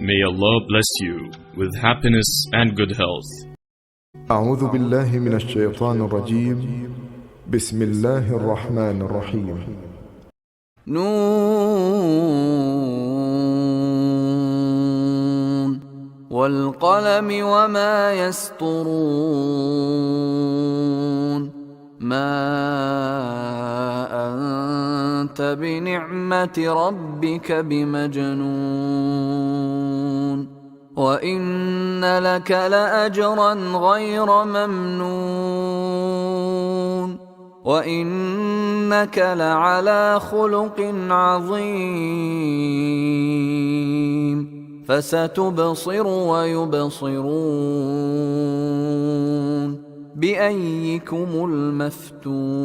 May Allah bless you with happiness and good health. أعوذ بالله من الشيطان الرجيم. بسم الله الرحمن الرحيم. نون والقلم وما يسطرون ما أنت بنعمة ربك بمجنون وإن لك لأجرا غير ممنون وإنك لعلى خلق عظيم فستبصر ويبصرون بأيكم المفتون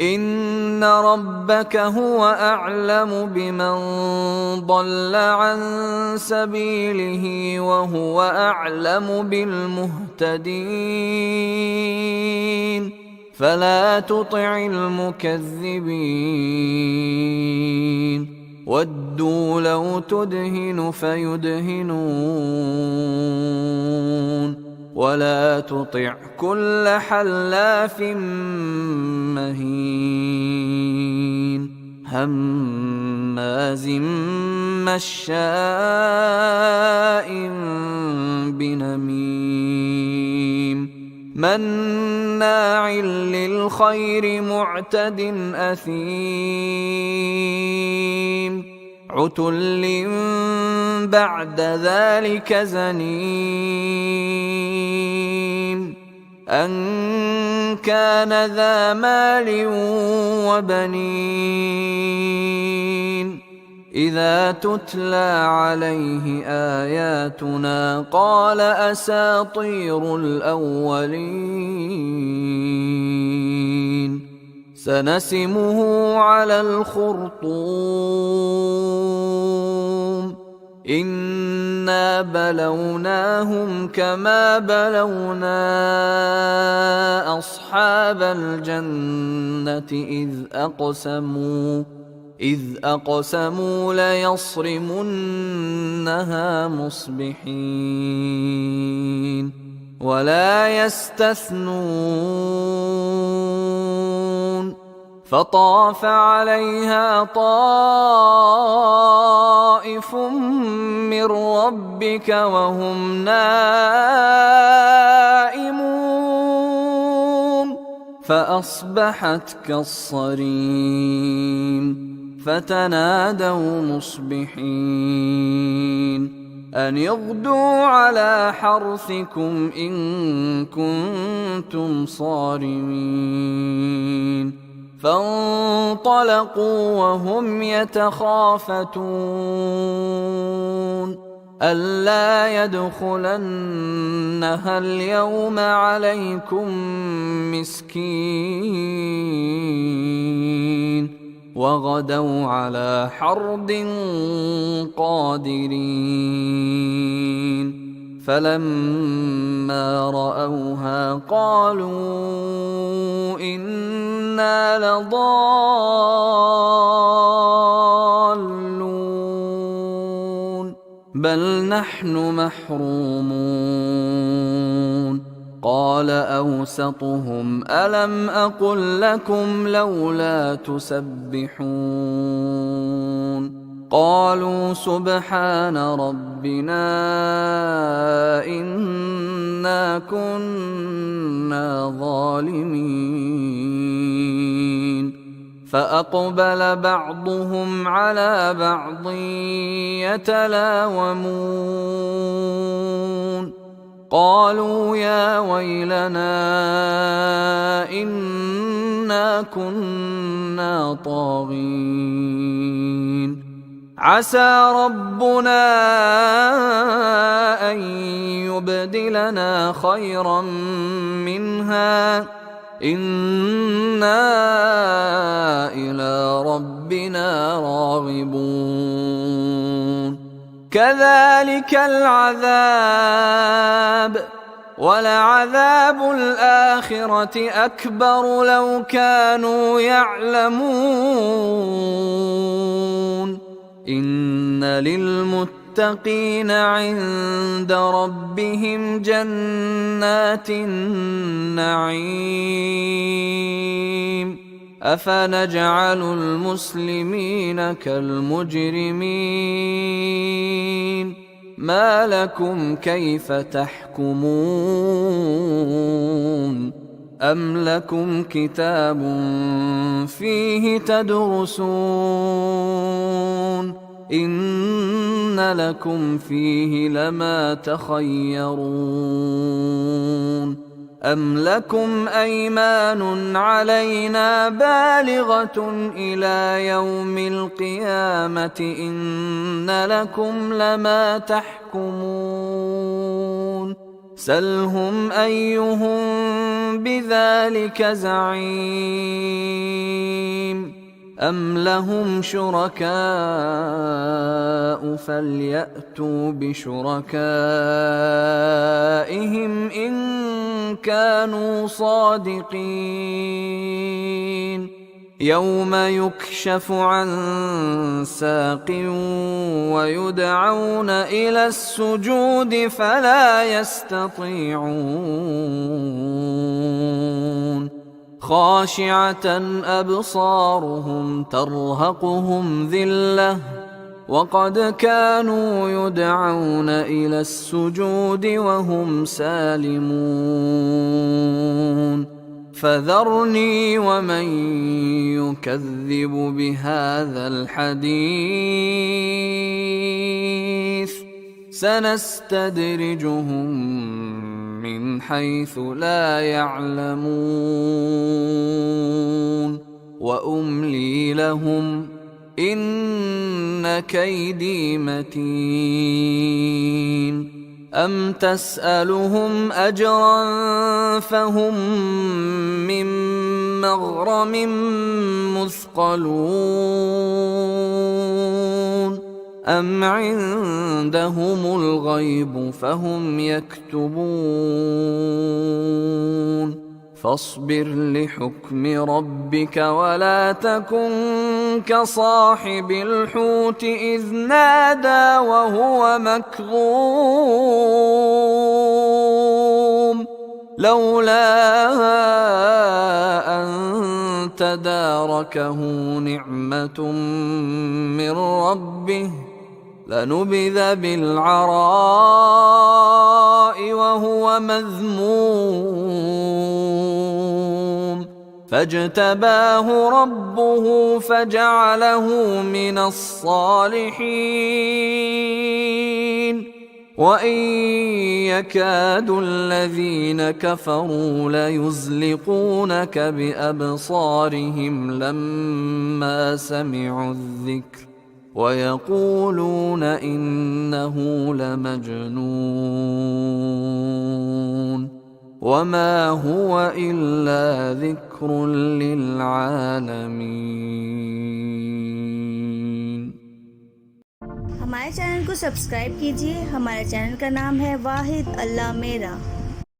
إن ربك هو أعلم بمن ضل عن سبيله وهو أعلم بالمهتدين فلا تطع المكذبين ودوا لو تدهن فيدهنون ولا تطع كل حلاف مهين هماز مشاء بنميم مناع للخير معتد أثيم عتل بعد ذلك زنيم أن كان ذا مال وبنين إذا تتلى عليه آياتنا قال أساطير الأولين سنسمه على الخرطوم إنا بلوناهم كما بلونا أصحاب الجنة إذ أقسموا ليصرمنها مصبحين ولا يستثنون فطاف عليها طائف من ربك وهم نائمون فأصبحت كالصريم فتنادوا مصبحين أن اغدوا على حرثكم إن كنتم صارمين فانطلقوا وهم يتخافتون ألا يدخلنها اليوم عليكم مسكين وغدوا على حرد قادرين فلما رأوها قالوا إنا لضالون بل نحن محرومون قال أوسطهم ألم أقل لكم لولا تسبحون قالوا سبحان ربنا إنا كنا ظالمين فأقبل بعضهم على بعض يتلاومون قالوا يا ويلنا إنا كنا طاغين عسى ربنا أن يبدلنا خيرا منها إنا إلى ربنا راغبون كذلك العذاب ولعذاب الآخرة أكبر لو كانوا يعلمون إن للمتقين عند ربهم جنات النعيم أفنجعل المسلمين كالمجرمين ما لكم كيف تحكمون أم لكم كتاب فيه تدرسون إن لكم فيه لما تخيرون أم لكم أيمان علينا بالغة إلى يوم القيامة إن لكم لما تحكمون سلهم أيهم بذلك زعيم أم لهم شركاء فليأتوا بشركائهم إن كانوا صادقين يوم يكشف عن ساق ويدعون إلى السجود فلا يستطيعون خاشعة أبصارهم ترهقهم ذلة وقد كانوا يدعون إلى السجود وهم سالمون فذرني ومن يكذب بهذا الحديث سنستدرجهم من حيث لا يعلمون وأملي لهم إن كيدي متين أم تسألهم أجرا فهم من مغرم مثقلون أم عندهم الغيب فهم يكتبون فاصبر لحكم ربك ولا تكن كصاحب الحوت إذ نادى وهو مكظوم لولا أن تداركه نعمة من ربه لنبذ بالعراء وهو مذموم فاجتباه ربه فجعله من الصالحين وإن يكاد الذين كفروا ليزلقونك بأبصارهم لما سمعوا الذكر ويقولون إنه لمجنون وما هو إلا ذكر للعالمين। हमारे चैनल को सब्सक्राइब कीजिए। हमारे चैनल का नाम है वाहिद अल्लाह मेरा।